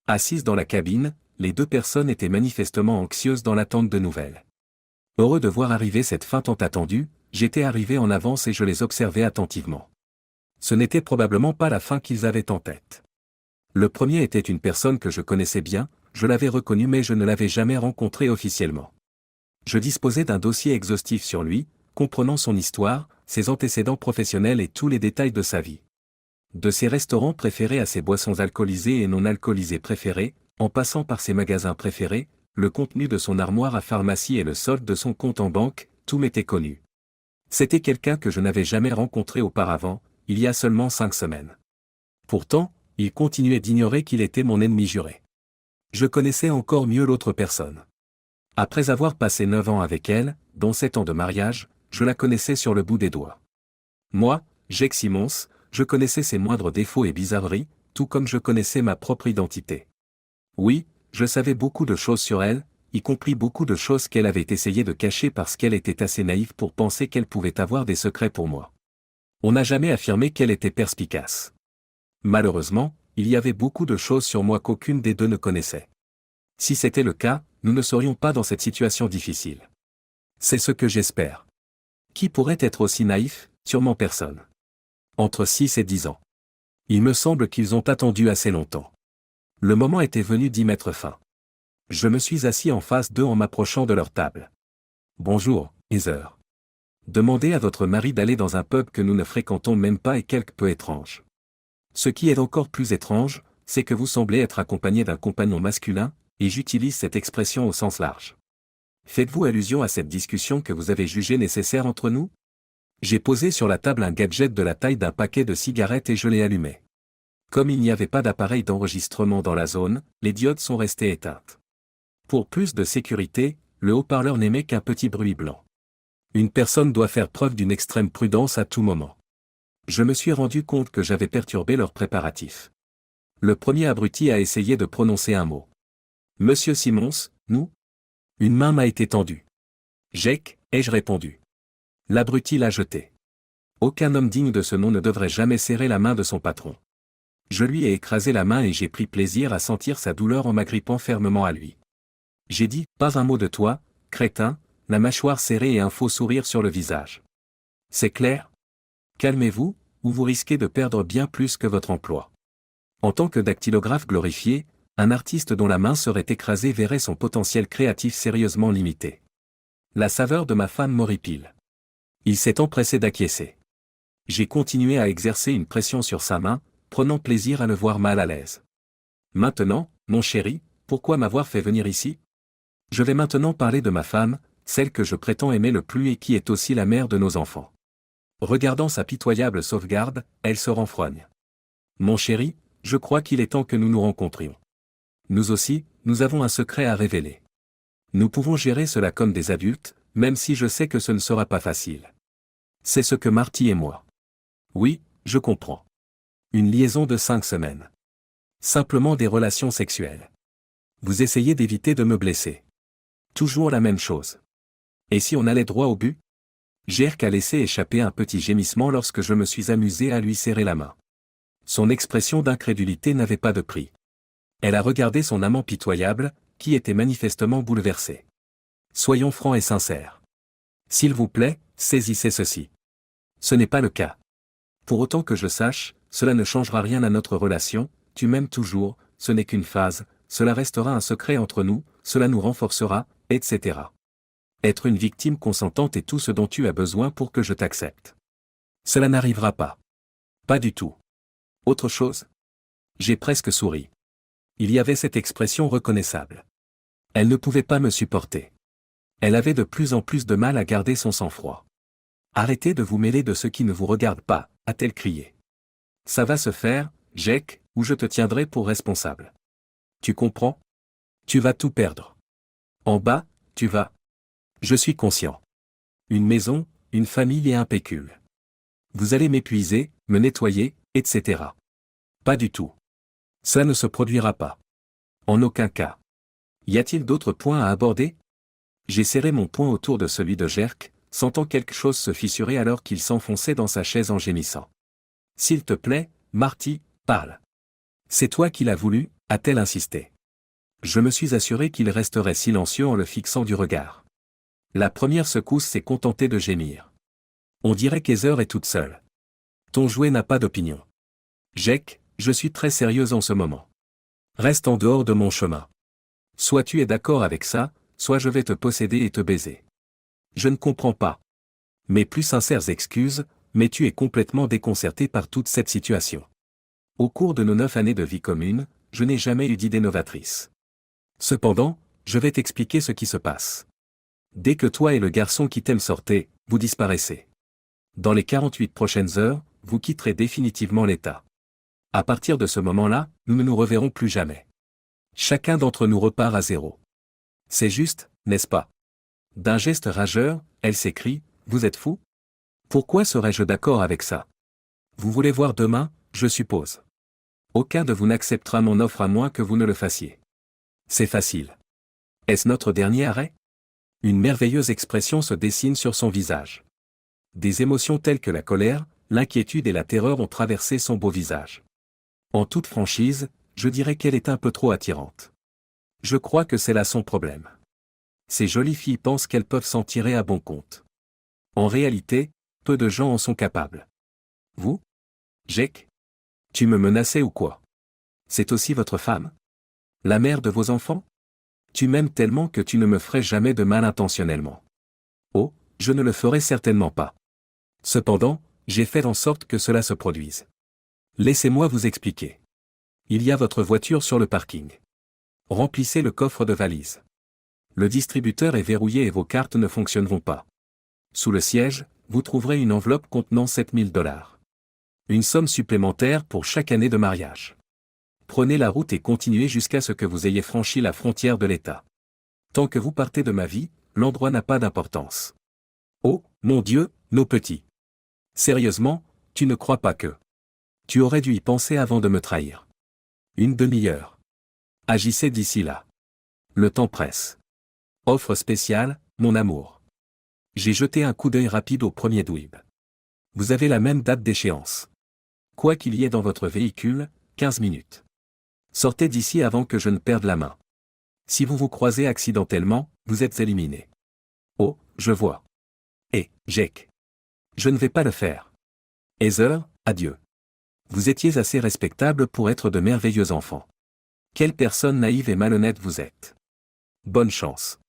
Assises dans la cabine, les deux personnes étaient manifestement anxieuses dans l'attente de nouvelles. Heureux de voir arriver cette fin tant attendue, j'étais arrivé en avance et je les observais attentivement. Ce n'était probablement pas la fin qu'ils avaient en tête. Le premier était une personne que je connaissais bien, je l'avais reconnu mais je ne l'avais jamais rencontré officiellement. Je disposais d'un dossier exhaustif sur lui, comprenant son histoire, ses antécédents professionnels et tous les détails de sa vie. De ses restaurants préférés à ses boissons alcoolisées et non alcoolisées préférées, en passant par ses magasins préférés, le contenu de son armoire à pharmacie et le solde de son compte en banque, tout m'était connu. C'était quelqu'un que je n'avais jamais rencontré auparavant, il y a seulement 5 semaines. Pourtant, il continuait d'ignorer qu'il était mon ennemi juré. Je connaissais encore mieux l'autre personne. Après avoir passé 9 ans avec elle, dont 7 ans de mariage, je la connaissais sur le bout des doigts. Moi, Jake Simmons, je connaissais ses moindres défauts et bizarreries, tout comme je connaissais ma propre identité. Oui, je savais beaucoup de choses sur elle, y compris beaucoup de choses qu'elle avait essayé de cacher parce qu'elle était assez naïve pour penser qu'elle pouvait avoir des secrets pour moi. On n'a jamais affirmé qu'elle était perspicace. Malheureusement, il y avait beaucoup de choses sur moi qu'aucune des deux ne connaissait. Si c'était le cas, nous ne serions pas dans cette situation difficile. C'est ce que j'espère. Qui pourrait être aussi naïf? Sûrement personne. Entre 6 et 10 ans. Il me semble qu'ils ont attendu assez longtemps. Le moment était venu d'y mettre fin. Je me suis assis en face d'eux en m'approchant de leur table. Bonjour, Heather. Demandez à votre mari d'aller dans un pub que nous ne fréquentons même pas et quelque peu étrange. Ce qui est encore plus étrange, c'est que vous semblez être accompagné d'un compagnon masculin, et j'utilise cette expression au sens large. Faites-vous allusion à cette discussion que vous avez jugée nécessaire entre nous? J'ai posé sur la table un gadget de la taille d'un paquet de cigarettes et je l'ai allumé. Comme il n'y avait pas d'appareil d'enregistrement dans la zone, les diodes sont restées éteintes. Pour plus de sécurité, le haut-parleur n'émet qu'un petit bruit blanc. Une personne doit faire preuve d'une extrême prudence à tout moment. Je me suis rendu compte que j'avais perturbé leurs préparatifs. Le premier abruti a essayé de prononcer un mot. Monsieur Simmons, nous? Une main m'a été tendue. Jake, ai-je répondu. L'abruti l'a jeté. Aucun homme digne de ce nom ne devrait jamais serrer la main de son patron. Je lui ai écrasé la main et j'ai pris plaisir à sentir sa douleur en m'agrippant fermement à lui. J'ai dit, pas un mot de toi, crétin, la mâchoire serrée et un faux sourire sur le visage. C'est clair? Calmez-vous, ou vous risquez de perdre bien plus que votre emploi. En tant que dactylographe glorifié, un artiste dont la main serait écrasée verrait son potentiel créatif sérieusement limité. La saveur de ma femme m'horripile. Il s'est empressé d'acquiescer. J'ai continué à exercer une pression sur sa main, prenant plaisir à le voir mal à l'aise. Maintenant, mon chéri, pourquoi m'avoir fait venir ici? Je vais maintenant parler de ma femme, celle que je prétends aimer le plus et qui est aussi la mère de nos enfants. Regardant sa pitoyable sauvegarde, elle se renfrogne. Mon chéri, je crois qu'il est temps que nous nous rencontrions. Nous aussi, nous avons un secret à révéler. Nous pouvons gérer cela comme des adultes, même si je sais que ce ne sera pas facile. C'est ce que Marty et moi. Oui, je comprends. Une liaison de 5 semaines. Simplement des relations sexuelles. Vous essayez d'éviter de me blesser. Toujours la même chose. Et si on allait droit au but? Jerk a laissé échapper un petit gémissement lorsque je me suis amusé à lui serrer la main. Son expression d'incrédulité n'avait pas de prix. Elle a regardé son amant pitoyable, qui était manifestement bouleversé. Soyons francs et sincères. S'il vous plaît, saisissez ceci. Ce n'est pas le cas. Pour autant que je sache, cela ne changera rien à notre relation, tu m'aimes toujours, ce n'est qu'une phase, cela restera un secret entre nous, cela nous renforcera, etc. Être une victime consentante est tout ce dont tu as besoin pour que je t'accepte. Cela n'arrivera pas. Pas du tout. Autre chose? J'ai presque souri. Il y avait cette expression reconnaissable. Elle ne pouvait pas me supporter. Elle avait de plus en plus de mal à garder son sang-froid. Arrêtez de vous mêler de ce qui ne vous regarde pas, a-t-elle crié. Ça va se faire, Jake, ou je te tiendrai pour responsable. Tu comprends? Tu vas tout perdre. En bas, tu vas. Je suis conscient. Une maison, une famille et un pécule. Vous allez m'épuiser, me nettoyer, etc. Pas du tout. Ça ne se produira pas. En aucun cas. Y a-t-il d'autres points à aborder? J'ai serré mon poing autour de celui de Jerk, sentant quelque chose se fissurer alors qu'il s'enfonçait dans sa chaise en gémissant. S'il te plaît, Marty, parle. C'est toi qui l'as voulu, a-t-elle insisté. Je me suis assuré qu'il resterait silencieux en le fixant du regard. La première secousse s'est contentée de gémir. On dirait qu'Heather est toute seule. Ton jouet n'a pas d'opinion. Jake, je suis très sérieuse en ce moment. Reste en dehors de mon chemin. Soit tu es d'accord avec ça, soit je vais te posséder et te baiser. Je ne comprends pas. Mes plus sincères excuses, mais tu es complètement déconcerté par toute cette situation. Au cours de nos 9 années de vie commune, je n'ai jamais eu d'idée novatrice. Cependant, je vais t'expliquer ce qui se passe. Dès que toi et le garçon qui t'aime sortez, vous disparaissez. Dans les 48 prochaines heures, vous quitterez définitivement l'État. À partir de ce moment-là, nous ne nous reverrons plus jamais. Chacun d'entre nous repart à zéro. C'est juste, n'est-ce pas? D'un geste rageur, elle s'écrie, vous êtes fou? Pourquoi serais-je d'accord avec ça? Vous voulez voir demain, je suppose. Aucun de vous n'acceptera mon offre à moins que vous ne le fassiez. C'est facile. Est-ce notre dernier arrêt? Une merveilleuse expression se dessine sur son visage. Des émotions telles que la colère, l'inquiétude et la terreur ont traversé son beau visage. En toute franchise, je dirais qu'elle est un peu trop attirante. Je crois que c'est là son problème. Ces jolies filles pensent qu'elles peuvent s'en tirer à bon compte. En réalité, peu de gens en sont capables. Vous? Jake? Tu me menaçais ou quoi? C'est aussi votre femme? La mère de vos enfants? Tu m'aimes tellement que tu ne me ferais jamais de mal intentionnellement. Oh, je ne le ferai certainement pas. Cependant, j'ai fait en sorte que cela se produise. Laissez-moi vous expliquer. Il y a votre voiture sur le parking. Remplissez le coffre de valises. Le distributeur est verrouillé et vos cartes ne fonctionneront pas. Sous le siège, vous trouverez une enveloppe contenant 7 000 $. Une somme supplémentaire pour chaque année de mariage. Prenez la route et continuez jusqu'à ce que vous ayez franchi la frontière de l'État. Tant que vous partez de ma vie, l'endroit n'a pas d'importance. Oh, mon Dieu, nos petits. Sérieusement, tu ne crois pas que... Tu aurais dû y penser avant de me trahir. Une demi-heure. Agissez d'ici là. Le temps presse. Offre spéciale, mon amour. J'ai jeté un coup d'œil rapide au premier Dweeb. Vous avez la même date d'échéance. Quoi qu'il y ait dans votre véhicule, 15 minutes. Sortez d'ici avant que je ne perde la main. Si vous vous croisez accidentellement, vous êtes éliminé. Oh, je vois. Eh, Jake. Je ne vais pas le faire. Heather, adieu. Vous étiez assez respectable pour être de merveilleux enfants. Quelle personne naïve et malhonnête vous êtes. Bonne chance.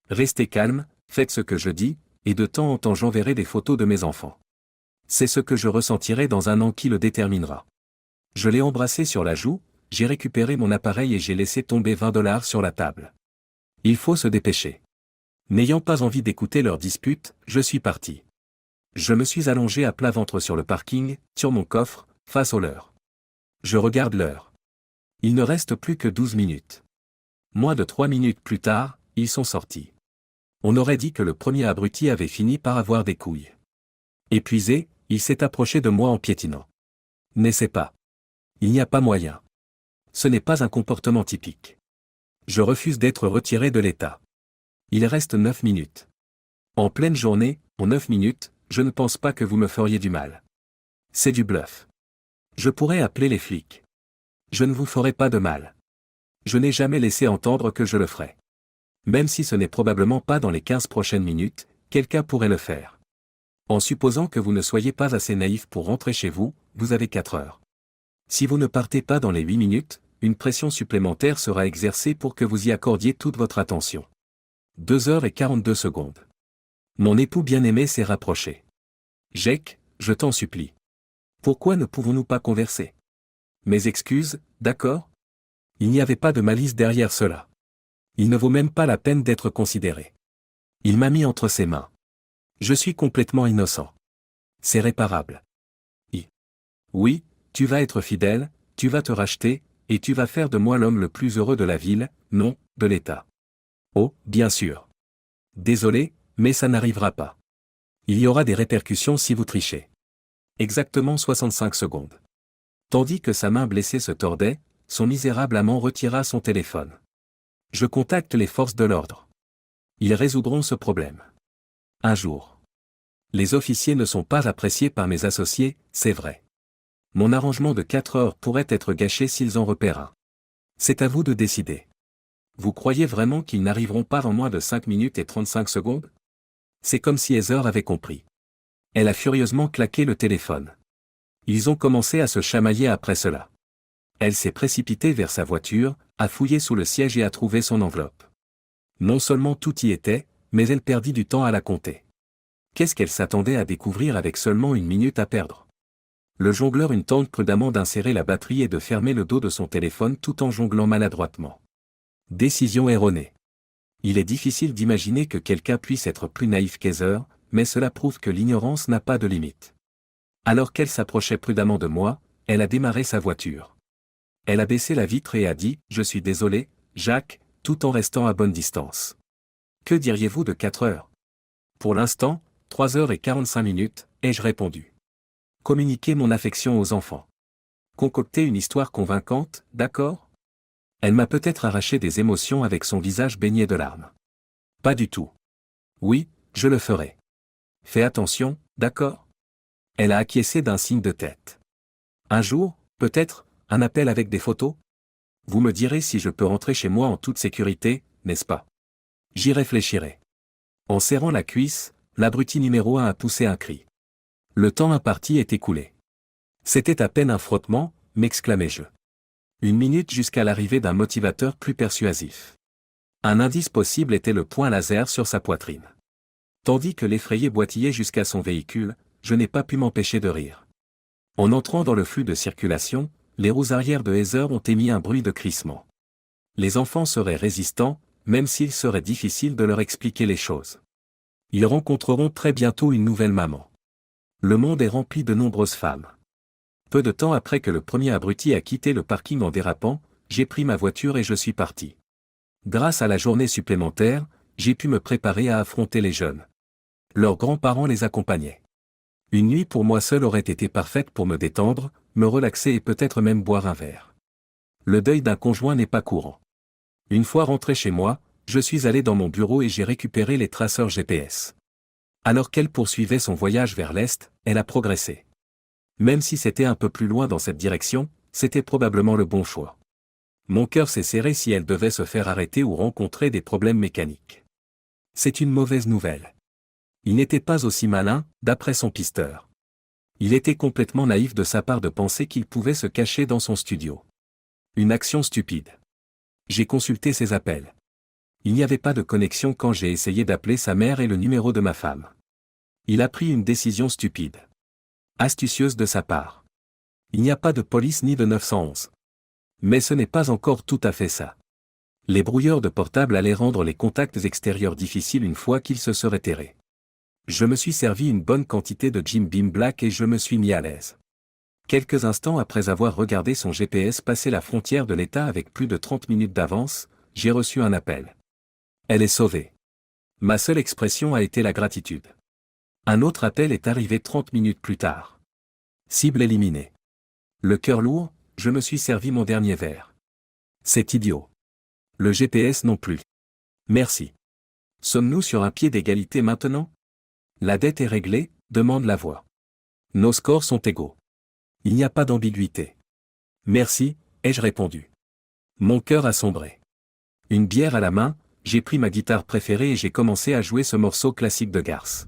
Restez calme, faites ce que je dis, et de temps en temps j'enverrai des photos de mes enfants. C'est ce que je ressentirai dans un an qui le déterminera. Je l'ai embrassé sur la joue, j'ai récupéré mon appareil et j'ai laissé tomber 20 $ sur la table. Il faut se dépêcher. N'ayant pas envie d'écouter leur dispute, je suis parti. Je me suis allongé à plat ventre sur le parking, sur mon coffre, face au leur. Je regarde l'heure. Il ne reste plus que 12 minutes. Moins de 3 minutes plus tard, ils sont sortis. On aurait dit que le premier abruti avait fini par avoir des couilles. Épuisé, il s'est approché de moi en piétinant. N'essaie pas. Il n'y a pas moyen. Ce n'est pas un comportement typique. Je refuse d'être retiré de l'État. Il reste 9 minutes. En pleine journée, en 9 minutes, je ne pense pas que vous me feriez du mal. C'est du bluff. Je pourrais appeler les flics. Je ne vous ferai pas de mal. Je n'ai jamais laissé entendre que je le ferais. Même si ce n'est probablement pas dans les 15 prochaines minutes, quelqu'un pourrait le faire. En supposant que vous ne soyez pas assez naïf pour rentrer chez vous, vous avez 4 heures. Si vous ne partez pas dans les 8 minutes, une pression supplémentaire sera exercée pour que vous y accordiez toute votre attention. 2 h 42. Mon époux bien-aimé s'est rapproché. Jake, je t'en supplie. Pourquoi ne pouvons-nous pas converser? Mes excuses, d'accord? Il n'y avait pas de malice derrière cela. Il ne vaut même pas la peine d'être considéré. Il m'a mis entre ses mains. Je suis complètement innocent. C'est réparable. Oui, tu vas être fidèle, tu vas te racheter, et tu vas faire de moi l'homme le plus heureux de la ville, non, de l'État. Oh, bien sûr. Désolé, mais ça n'arrivera pas. Il y aura des répercussions si vous trichez. Exactement 65 secondes. Tandis que sa main blessée se tordait, son misérable amant retira son téléphone. Je contacte les forces de l'ordre. Ils résoudront ce problème. Un jour. Les officiers ne sont pas appréciés par mes associés, c'est vrai. Mon arrangement de 4 heures pourrait être gâché s'ils en repèrent un. C'est à vous de décider. Vous croyez vraiment qu'ils n'arriveront pas en moins de 5 minutes et 35 secondes? C'est comme si Heather avait compris. Elle a furieusement claqué le téléphone. Ils ont commencé à se chamailler après cela. Elle s'est précipitée vers sa voiture, a fouillé sous le siège et a trouvé son enveloppe. Non seulement tout y était, mais elle perdit du temps à la compter. Qu'est-ce qu'elle s'attendait à découvrir avec seulement 1 minute à perdre? Le jongleur tente prudemment d'insérer la batterie et de fermer le dos de son téléphone tout en jonglant maladroitement. Décision erronée. Il est difficile d'imaginer que quelqu'un puisse être plus naïf qu'Heather, mais cela prouve que l'ignorance n'a pas de limite. Alors qu'elle s'approchait prudemment de moi, elle a démarré sa voiture. Elle a baissé la vitre et a dit « Je suis désolé, Jacques », tout en restant à bonne distance. Que diriez-vous de 4 heures? Pour l'instant, 3 heures et 45 minutes, ai-je répondu. Communiquer mon affection aux enfants. Concocter une histoire convaincante, d'accord? Elle m'a peut-être arraché des émotions avec son visage baigné de larmes. Pas du tout. Oui, je le ferai. Fais attention, d'accord? Elle a acquiescé d'un signe de tête. Un jour, peut-être, un appel avec des photos? Vous me direz si je peux rentrer chez moi en toute sécurité, n'est-ce pas? J'y réfléchirai. En serrant la cuisse, l'abruti numéro 1 a poussé un cri. Le temps imparti est écoulé. C'était à peine un frottement, m'exclamai-je. 1 minute jusqu'à l'arrivée d'un motivateur plus persuasif. Un indice possible était le point laser sur sa poitrine. Tandis que l'effrayé boitillait jusqu'à son véhicule, je n'ai pas pu m'empêcher de rire. En entrant dans le flux de circulation, les roues arrière de Heather ont émis un bruit de crissement. Les enfants seraient résistants, même s'il serait difficile de leur expliquer les choses. Ils rencontreront très bientôt une nouvelle maman. Le monde est rempli de nombreuses femmes. Peu de temps après que le premier abruti a quitté le parking en dérapant, j'ai pris ma voiture et je suis parti. Grâce à la journée supplémentaire, j'ai pu me préparer à affronter les jeunes. Leurs grands-parents les accompagnaient. Une nuit pour moi seul aurait été parfaite pour me détendre, me relaxer et peut-être même boire un verre. Le deuil d'un conjoint n'est pas courant. Une fois rentré chez moi, je suis allé dans mon bureau et j'ai récupéré les traceurs GPS. Alors qu'elle poursuivait son voyage vers l'Est, elle a progressé. Même si c'était un peu plus loin dans cette direction, c'était probablement le bon choix. Mon cœur s'est serré si elle devait se faire arrêter ou rencontrer des problèmes mécaniques. C'est une mauvaise nouvelle. Il n'était pas aussi malin, d'après son pisteur. Il était complètement naïf de sa part de penser qu'il pouvait se cacher dans son studio. Une action stupide. J'ai consulté ses appels. Il n'y avait pas de connexion quand j'ai essayé d'appeler sa mère et le numéro de ma femme. Il a pris une décision stupide. Astucieuse de sa part. Il n'y a pas de police ni de 911. Mais ce n'est pas encore tout à fait ça. Les brouilleurs de portable allaient rendre les contacts extérieurs difficiles une fois qu'ils se seraient terrés. Je me suis servi une bonne quantité de Jim Beam Black et je me suis mis à l'aise. Quelques instants après avoir regardé son GPS passer la frontière de l'État avec plus de 30 minutes d'avance, j'ai reçu un appel. Elle est sauvée. Ma seule expression a été la gratitude. Un autre appel est arrivé 30 minutes plus tard. Cible éliminée. Le cœur lourd, je me suis servi mon dernier verre. C'est idiot. Le GPS non plus. Merci. Sommes-nous sur un pied d'égalité maintenant? La dette est réglée, demande la voix. Nos scores sont égaux. Il n'y a pas d'ambiguïté. Merci, ai-je répondu. Mon cœur a sombré. Une bière à la main, j'ai pris ma guitare préférée et j'ai commencé à jouer ce morceau classique de Garth.